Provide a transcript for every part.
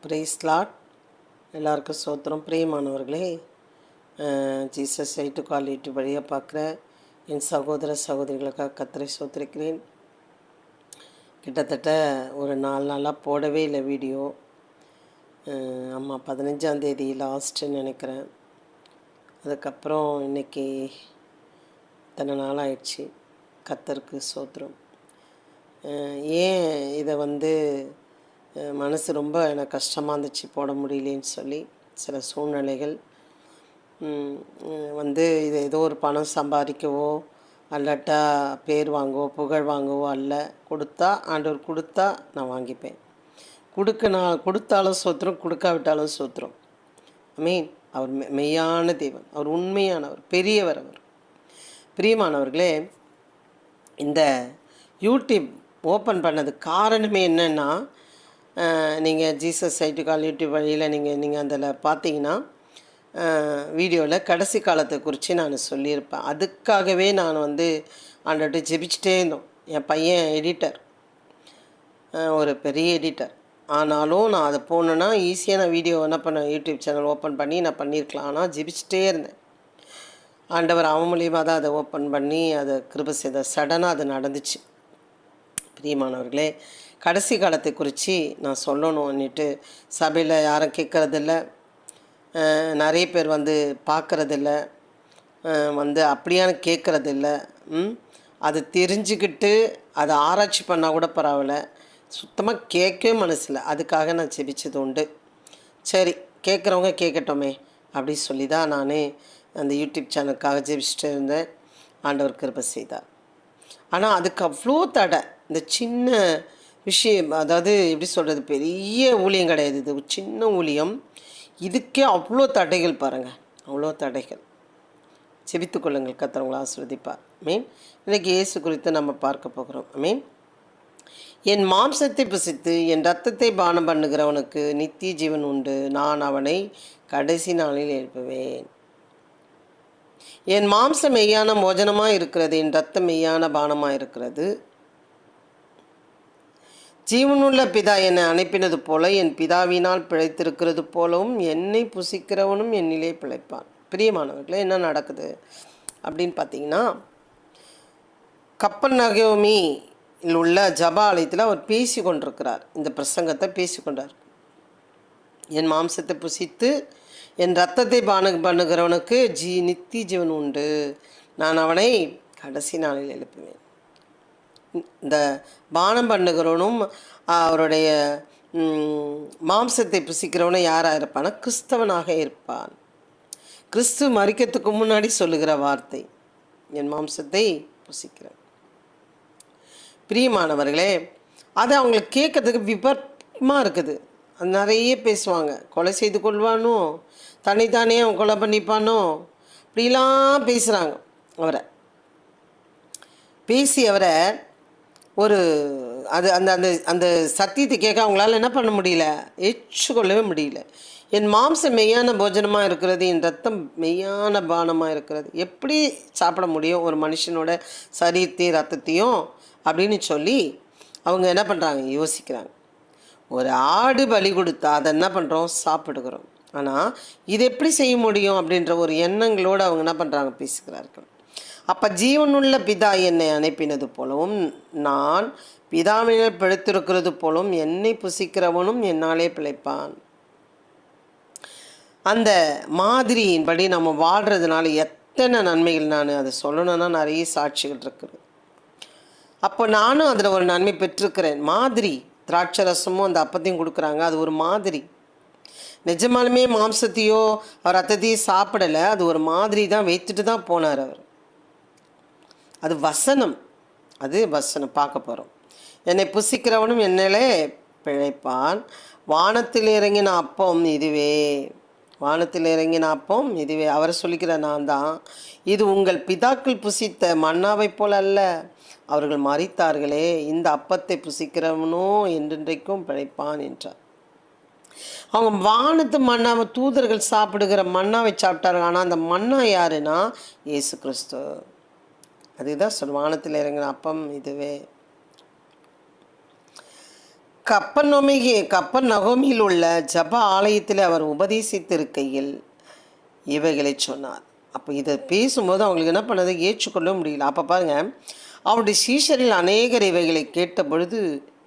Price lot. எல்லாருக்கும் சோத்திரம். பிரியமானவர்களே, ஜீசஸ் சைட்டு குவாலிட்டி வழியாக பார்க்குற என் சகோதர சகோதரிகளுக்காக கத்தரை சோத்திருக்கிறேன். கிட்டத்தட்ட ஒரு 4 நாளாக போடவே இல்லை வீடியோ. ஆமாம், 15ஆந்தேதி லாஸ்ட்டுன்னு நினைக்கிறேன். அதுக்கப்புறம் இன்றைக்கி இத்தனை நாள் ஆயிடுச்சு. கத்தருக்கு சோத்திரம். ஏன் இதை மனசு ரொம்ப எனக்கு கஷ்டமாக இருந்துச்சு, போட முடியலேன்னு சொல்லி. சில சூழ்நிலைகள் இது ஏதோ ஒரு பணம் சம்பாதிக்கவோ அல்லாட்டா பேர் வாங்கவோ புகழ் வாங்கவோ அல்ல. கொடுத்தா ஆண்டவர் கொடுத்தா நான் வாங்கிப்பேன். நான் கொடுத்தாலும் சோத்திரம், கொடுக்காவிட்டாலும் சோத்திரம். அவர் மெய்யான தேவன், அவர் உண்மையானவர், பெரியவர். அவர் பிரியமானவர்களே, இந்த யூடியூப் ஓப்பன் பண்ணது காரணமே என்னென்னா, நீங்கள் ஜீசஸ் சைட்டு கால் யூடியூப் வழியில் நீங்கள் அதில் பார்த்தீங்கன்னா வீடியோவில் கடைசி காலத்தை குறித்து நான் சொல்லியிருப்பேன். அதுக்காகவே நான் ஆண்டவர்கிட்ட ஜெபிச்சிட்டே இருந்தோம். என் பையன் எடிட்டர், ஒரு பெரிய எடிட்டர். ஆனாலும் நான் அதை போனேன்னா ஈஸியாக நான் வீடியோ என்ன பண்ணேன், யூடியூப் சேனல் ஓப்பன் பண்ணி நான் பண்ணியிருக்கலாம். ஆனால் ஜெபிச்சிட்டே இருந்தேன். ஆண்டவர் அவன் மூலியமாக தான் அதை ஓப்பன் பண்ணி அதை கிருபை செய்த. சடனாக அது நடந்துச்சு. பிரியமானவர்களே, கடைசி காலத்தை குறித்து நான் சொல்லணும்னுட்டு சபையில் யாரும் கேட்குறதில்ல, நிறைய பேர் பார்க்குறதில்ல, அப்படியான்னு கேட்குறதில்ல. அது தெரிஞ்சுக்கிட்டு அதை ஆராய்ச்சி பண்ணால் கூட பரவாயில்ல, சுத்தமாக கேட்கவே மனசில்லை. அதுக்காக நான் ஜெபிச்சது உண்டு. சரி, கேட்குறவங்க கேட்கட்டோமே அப்படி சொல்லி தான் நான் அந்த யூடியூப் சேனலுக்காக ஜெபிச்சுட்டு இருந்தேன். ஆண்டவர் கிருபை செய்தார். ஆனால் அதுக்கு அவ்வளோ தடை. இந்த சின்ன விஷயம், அதாவது எப்படி சொல்கிறது, பெரிய ஊழியம் கிடையாது, இது ஒரு சின்ன ஊழியம். இதுக்கே அவ்வளோ தடைகள் பாருங்கள், அவ்வளோ தடைகள். செபித்து கொள்ளுங்கள், கர்த்தர் ஆசீர்வதிப்பார். இன்றைக்கி இயேசு குறித்து நம்ம பார்க்க போகிறோம். என் மாம்சத்தை புசித்து என் இரத்தத்தை பானம் பண்ணுகிறவனுக்கு நித்திய ஜீவன் உண்டு, நான் அவனை கடைசி நாளில் எழுப்புவேன். என் மாம்சம் மெய்யான போஜனமாக இருக்கிறது, என் இரத்தம் மெய்யான பானமாக இருக்கிறது. ஜீவனுள்ள பிதா என்னை அனுப்பினது போல என் பிதாவினால் பிழைத்திருக்கிறது போலவும் என்னை புசிக்கிறவனும் என்னிலே பிழைப்பான். பிரியமானவர்களே, என்ன நடக்குது அப்படின்னு பார்த்தீங்கன்னா, கப்பர்நகூமில் உள்ள ஜப ஆலயத்தில் அவர் பேசி கொண்டிருக்கிறார். இந்த பிரசங்கத்தை பேசி கொண்டார். என் மாம்சத்தை புசித்து என் இரத்தத்தை பண்ணுகிறவனுக்கு நித்திய ஜீவன் உண்டு, நான் அவனை கடைசி நாளில் எழுப்புவேன். இந்த பானம் பண்ணுகிறவனும் அவருடைய மாம்சத்தை புசிக்கிறவனும் யாராக இருப்பான்னா கிறிஸ்தவனாக இருப்பான். கிறிஸ்து மரிக்கிறதுக்கு முன்னாடி சொல்லுகிற வார்த்தை, என் மாம்சத்தை புசிக்கிறேன். பிரியமானவர்களே, அது அவங்களுக்கு கேட்கறதுக்கு விபரமாக இருக்குது. அது நிறைய பேசுவாங்க. கொலை செய்து கொள்வானோ, தனித்தானே அவன் கொலை பண்ணிப்பானோ, இப்படிலாம் பேசுகிறாங்க. அவரை ஒரு அது அந்த அந்த அந்த சத்தியத்தை கேட்க அவங்களால என்ன பண்ண முடியல, ஏற்றுக்கொள்ளவே முடியல. என் மாம்சம் மெய்யான போஜனமாக இருக்கிறது, என் ரத்தம் மெய்யான பானமாக இருக்கிறது. எப்படி சாப்பிட முடியும் ஒரு மனுஷனோட சரீரத்தையும் ரத்தத்தையும் அப்படின்னு சொல்லி அவங்க என்ன பண்ணுறாங்க, யோசிக்கிறாங்க. ஒரு ஆடு பலி கொடுத்தா அதை என்ன பண்ணுறோம், சாப்பிடுகிறோம். ஆனால் இது எப்படி செய்ய முடியும் அப்படின்ற ஒரு எண்ணங்களோடு அவங்க என்ன பண்ணுறாங்க, பேசுகிறார்கள். அப்போ ஜீவனுள்ள பிதா என்னை அனுப்பினது போலவும் நான் பிதாவினால் பிழைத்திருக்கிறது போலவும் என்னை புசிக்கிறவனும் என்னாலே பிழைப்பான். அந்த மாதிரியின்படி நம்ம வாழ்கிறதுனால எத்தனை நன்மைகள், நான் அதை சொல்லணும்னா நிறைய சாட்சிகள் இருக்குது. அப்போ நானும் அதில் ஒரு நன்மை பெற்றிருக்கிறேன். மாதிரி திராட்சை ரசமும் அந்த அப்பத்தையும் கொடுக்குறாங்க, அது ஒரு மாதிரி. நிஜமாலுமே மாம்சத்தையோ ரத்தத்தையோ சாப்பிடலை, அது ஒரு மாதிரி தான் வைத்துட்டு தான் போனார் அவர். அது வசனம், பார்க்க போகிறோம். என்னை புசிக்கிறவனும் என்னிலே பிழைப்பான். வானத்தில் இறங்கின அப்பம் இதுவே, அவரை சொல்லிக்கிற நான் தான். இது உங்கள் பிதாக்கள் புசித்த மன்னாவை போல் அல்ல, அவர்கள் மரித்தார்களே. இந்த அப்பத்தை புசிக்கிறவனோ என்றென்றைக்கும் பிழைப்பான் என்றார். அவங்க வானத்து மன்னாவை, தூதர்கள் சாப்பிடுகிற மன்னாவை சாப்பிட்டார்கள். ஆனால் அந்த மன்னா யாருன்னா இயேசு கிறிஸ்து. அதுதான் வானத்தில் இறங்கின அப்பம் இதுவே. கப்பர்நகோமில் உள்ள ஜெப ஆலயத்தில் அவர் உபதேசித்திருக்கையில் இவைகளை சொன்னார். அப்போ இதை பேசும்போது அவங்களுக்கு என்ன பண்ணது, ஏற்றுக்கொள்ள முடியல. அப்போ பாருங்கள், அவருடைய சீஷரில் அநேகர் இவைகளை கேட்ட பொழுது,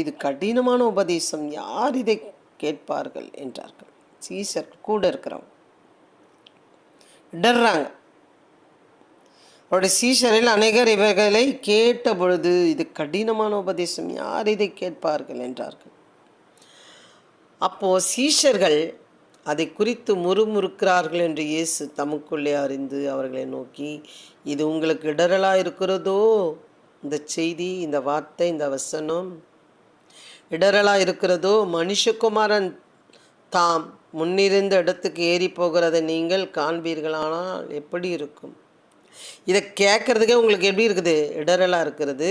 இது கடினமான உபதேசம், யார் இதை கேட்பார்கள் என்றார்கள். சீஷர் கூட இருக்கிறவங்க இடர்றாங்க. அவருடைய சீஷரில் அநேகர் இவைகளை கேட்ட பொழுது, இது கடினமான உபதேசம், யார் இதை கேட்பார்கள் என்றார்கள். அப்போது சீஷர்கள் அதை குறித்து முறுமுறுக்கிறார்கள் என்று இயேசு தமக்குள்ளே அறிந்து அவர்களை நோக்கி, இது உங்களுக்கு இடரலாக இருக்கிறதோ? இந்த செய்தி, இந்த வார்த்தை, இந்த வசனம் இடரலாக இருக்கிறதோ? மனுஷகுமாரன் தாம் முன்னிருந்த இடத்துக்கு ஏறி போகிறதை நீங்கள் காண்பீர்களானால் எப்படி இருக்கும்? இதை கேட்குறதுக்கே உங்களுக்கு எப்படி இருக்குது, இடரலாக இருக்கிறது.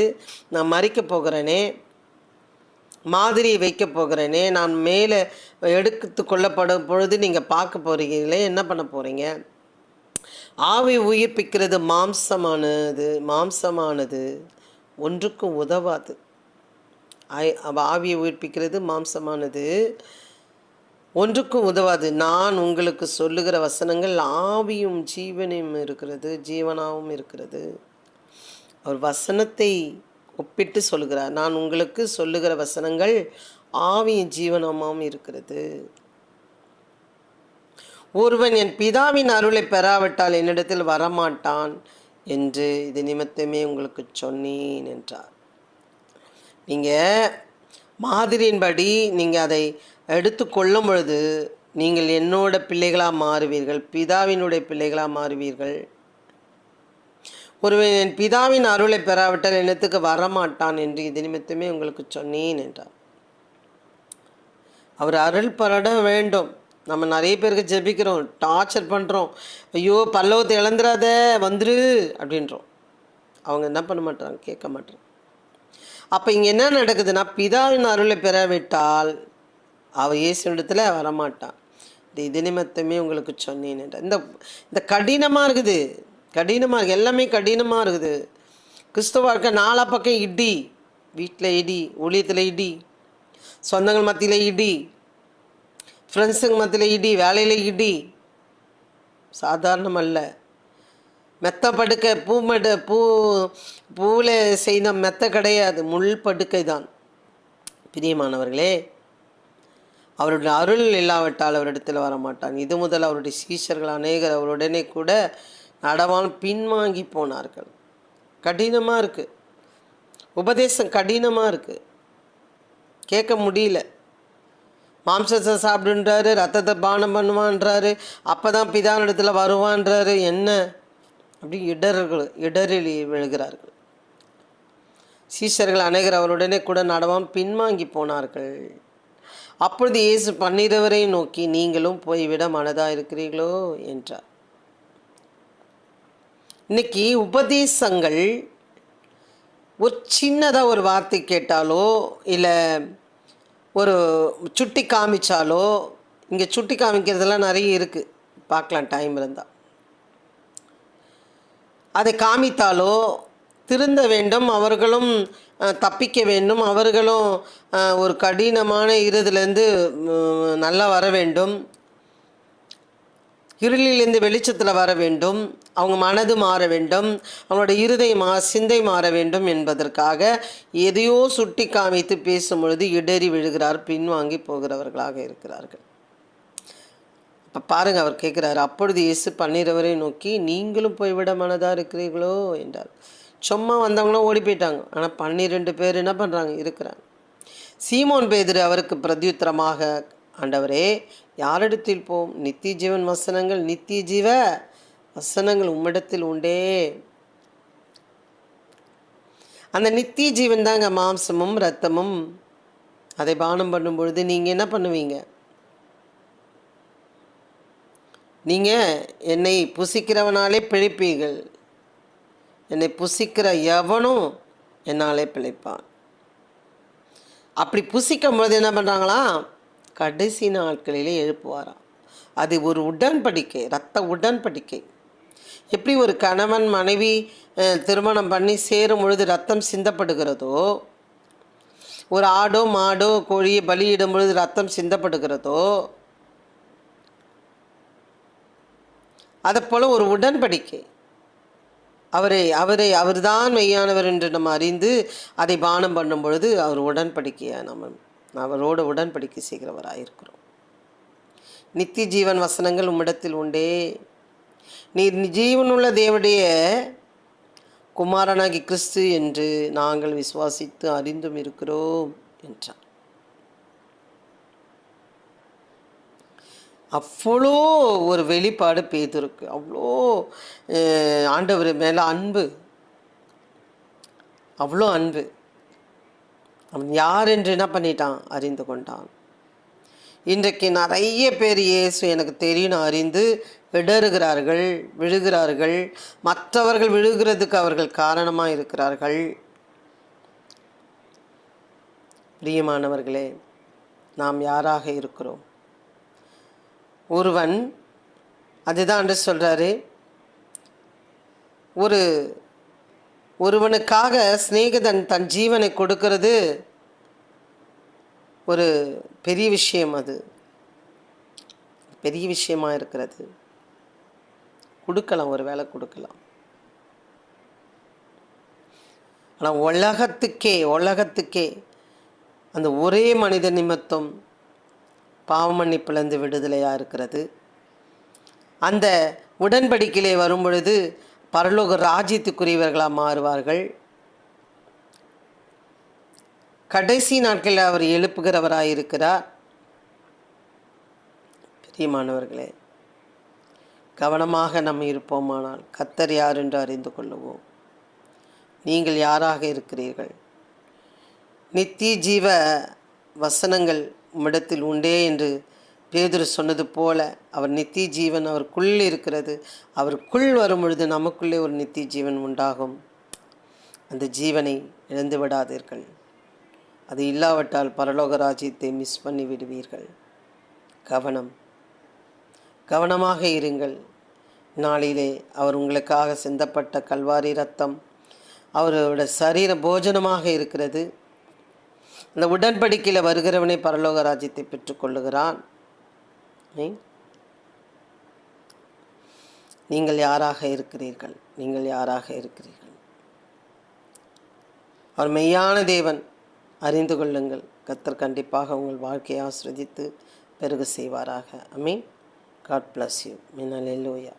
நான் மறிக்க போகிறேனே, மாதிரி வைக்க போகிறேனே, நான் மேலே எடுத்து கொள்ளப்படும் பொழுது நீங்கள் பார்க்க போகிறீங்களே, என்ன பண்ண போகிறீங்க? ஆவி உயிர்ப்பிக்கிறது மாம்சமானது ஒன்றுக்கும் உதவாது. ஆவியை உயிர்ப்பிக்கிறது மாம்சமானது ஒன்றுக்கும் உதவாது. நான் உங்களுக்கு சொல்லுகிற வசனங்கள் ஆவியும் ஜீவனும் இருக்கிறது, ஜீவனாகவும் இருக்கிறது. அவர் வசனத்தை ஒப்பிட்டு சொல்லுகிறார். நான் உங்களுக்கு சொல்லுகிற வசனங்கள் ஆவியும் ஜீவனமாகவும் இருக்கிறது. ஒருவன் என் பிதாவின் அருளை பெறாவிட்டால் என்னிடத்தில் வரமாட்டான் என்று இது நிமித்தமே உங்களுக்கு சொன்னேன் என்றார். நீங்கள் மாதிரியின்படி நீங்கள் அதை எடுத்து கொள்ளும் பொழுது நீங்கள் என்னோட பிள்ளைகளாக மாறுவீர்கள், பிதாவினுடைய பிள்ளைகளாக மாறுவீர்கள். ஒருவன் என் பிதாவின் அருளை பெறாவிட்டால் என்னத்துக்கு வரமாட்டான் என்று இது நிமித்தமே உங்களுக்கு சொன்னேன் என்றார். அவர் அருள் பெற வேண்டும். நம்ம நிறைய பேருக்கு ஜெபிக்கிறோம், டார்ச்சர் பண்ணுறோம், ஐயோ பல்லவத்தை இழந்துடாத வந்துரு அப்படின்றோம். அவங்க என்ன பண்ண மாட்டாங்க, கேட்க மாட்டாங்க. அப்போ இங்கே என்ன நடக்குதுன்னா, பிதாவின் அருளை பெறாவிட்டால் அவள் இயேசுவிடத்தில் வரமாட்டான். இது நிமித்தமே உங்களுக்கு சொன்னேன் என்றார். இந்த கடினமாக இருக்குது, கடினமாக இருக்குது, எல்லாமே கடினமாக இருக்குது. கிறிஸ்துவ வாழ்க்கை நாலா பக்கம் இடி, வீட்டில் இடி, ஊழியத்தில் இடி, சொந்தங்கள் மத்தியில் இடி, ஃப்ரெண்ட்ஸுங்க மத்தியில் இடி, வேலையில் இடி, சாதாரணம் அல்ல. மெத்த படுக்கை, பூவில் செய்த மெத்த கிடையாது, முள் படுக்கை தான். பிரியமானவர்களே, அவருடைய அருள் இல்லாவிட்டால் அவரிடத்தில் வரமாட்டான். இது முதல் அவருடைய சீஷர்கள் அநேகர் அவருடனே கூட நடவான் பின்வாங்கி போனார்கள். கடினமாக இருக்குது, உபதேசம் கடினமாக இருக்குது, கேட்க முடியல. மாம்சத்தை சாப்பிடுன்றாரு, ரத்தத்தை பானம் பண்ணுவான்றாரு, அப்போ தான் பிதாவினிடத்தில் வருவான்றாரு. என்ன அப்படி இடரில் விழுகிறார்கள். சீஷர்கள் அநேகர் அவருடனே கூட நடவான் பின்வாங்கி போனார்கள். அப்பொழுது இயேசு 12 நோக்கி, நீங்களும் போய்விட மனதாக இருக்கிறீர்களோ என்றார். இன்னைக்கு உபதேசங்கள் ஒரு சின்னதாக ஒரு வார்த்தை கேட்டாலோ இல்லை ஒரு சுட்டி காமிச்சாலோ, இங்கே சுட்டி காமிக்கிறதெல்லாம் நிறைய இருக்குது, பார்க்கலாம் டைம் இருந்தால். அதை காமித்தாலோ திருந்த வேண்டும், அவர்களும் தப்பிக்க வேண்டும், அவர்களும் ஒரு கடினமான இருதிலேருந்து நல்லா வர வேண்டும், இருளிலிருந்து வெளிச்சத்தில் வர வேண்டும், அவங்க மனது மாற வேண்டும், அவங்களோட இருதயம் சிந்தை மாற வேண்டும் என்பதற்காக எதையோ சுட்டி காமித்து பேசும் பொழுது இடறி விழுகிறார், பின்வாங்கி போகிறவர்களாக இருக்கிறார்கள். இப்போ பாருங்கள், அவர் கேட்குறாரு. அப்பொழுது இயேசு 12 நோக்கி, நீங்களும் போய்விட மனதாக இருக்கிறீர்களோ என்றார். சும்மா வந்தவங்களும் ஓடி போயிட்டாங்க, ஆனால் 12 பேர் என்ன பண்ணுறாங்க, இருக்கிறாங்க. சீமோன் பேதுரு அவருக்கு பிரத்யுத்தரமாக, ஆண்டவரே, யாரிடத்தில் போம்? நித்திய ஜீவன் வசனங்கள், நித்திய ஜீவ வசனங்கள் உம்மிடத்தில் உண்டே. அந்த நித்திய ஜீவன் தாங்க மாம்சமும் இரத்தமும். அதை பானம் பண்ணும் பொழுது நீங்கள் என்ன பண்ணுவீங்க? நீங்கள் என்னை புசிக்கிறவனாலே பிழைப்பீர்கள், என்னை புசிக்கிற எவனும் என்னாலே பிழைப்பான். அப்படி புசிக்கும் பொழுது என்ன பண்ணுறாங்களாம், கடைசி நாட்களிலே எழுப்புவாராம். அது ஒரு உடன்படிக்கை, இரத்த உடன்படிக்கை. எப்படி ஒரு கணவன் மனைவி திருமணம் பண்ணி சேரும் பொழுது ரத்தம் சிந்தப்படுகிறதோ, ஒரு ஆடோ மாடோ கோழியை பலியிடும் பொழுது ரத்தம் சிந்தப்படுகிறதோ, அதைப்போல் ஒரு உடன்படிக்கை. அவர்தான் மெய்யானவர் என்று நம்ம அறிந்து அதை பானம் பண்ணும் பொழுது அவர் உடன்படிக்கையை அவரோட உடன்படிக்கை செய்கிறவராக இருக்கிறோம். நித்திய ஜீவன் வசனங்கள் உம்மிடத்தில் உண்டே, நீர் ஜீவனுள்ள தேவனுடைய குமாரனாகி கிறிஸ்து என்று நாங்கள் விசுவாசித்து அறிந்தும் இருக்கிறோம் என்றார். அவ்வளோ ஒரு வெளிப்பாடு பேதுருக்கு, அவ்வளோ ஆண்டவர் மேலே அன்பு, அவ்வளோ அன்பு. அவன் யார் என்று என்ன பண்ணிட்டான், அறிந்து கொண்டான். இன்றைக்கு நிறைய பேர் இயேசு எனக்கு தெரியும் அறிந்து இடறுகிறார்கள், விழுகிறார்கள், மற்றவர்கள் விழுகிறதுக்கு அவர்கள் காரணமாக இருக்கிறார்கள். பிரியமானவர்களே, நாம் யாராக இருக்கிறோம்? ஒருவன் அதுதான் என்று சொல்கிறாரு, ஒருவனுக்காக சிநேகிதன் தன் ஜீவனை கொடுக்கிறது ஒரு பெரிய விஷயம். அது பெரிய விஷயமாக இருக்கிறது. கொடுக்கலாம், ஒரு வேளை கொடுக்கலாம். ஆனால் உலகத்துக்கே அந்த ஒரே மனித நிமித்தம் பாவமன்னிப்பிழந்து விடுதலையாக இருக்கிறது. அந்த உடன்படிக்கையிலே வரும் பொழுது பரலோக ராஜ்யத்துக்குரியவர்களாக மாறுவார்கள். கடைசி நாட்களில் அவர் எழுப்புகிறவராக இருக்கிறார். பிரியமானவர்களே, கவனமாக நம்ம இருப்போமானால் கர்த்தர் யார் என்று அறிந்து கொள்ளுவோம். நீங்கள் யாராக இருக்கிறீர்கள்? நித்திய ஜீவ வசனங்கள் உம்மிடத்தில் உண்டே என்று பேதுரு சொன்னது போல அவர் நித்திய ஜீவன் அவருக்குள் இருக்கிறது. அவருக்குள் வரும் பொழுது நமக்குள்ளே ஒரு நித்திய ஜீவன் உண்டாகும். அந்த ஜீவனை இழந்து விடாதீர்கள். அது இல்லாவிட்டால் பரலோக ராஜ்யத்தை மிஸ் பண்ணி விடுவீர்கள். கவனமாக இருங்கள். நாளிலே அவர் உங்களுக்காக சிந்தப்பட்ட கல்வாரி ரத்தம் அவரோட சரீர போஜனமாக இருக்கிறது. அந்த உடன்படிக்கையில் வருகிறவனே பரலோக ராஜ்யத்தை பெற்றுக்கொள்ளுகிறான். நீங்கள் யாராக இருக்கிறீர்கள்? அவர் மெய்யான தேவன், அறிந்து கொள்ளுங்கள். கர்த்தர் கண்டிப்பாக உங்கள் வாழ்க்கையை ஆசீர்வதித்து பெருக செய்வாராக. ஆமென். God bless you. Hallelujah.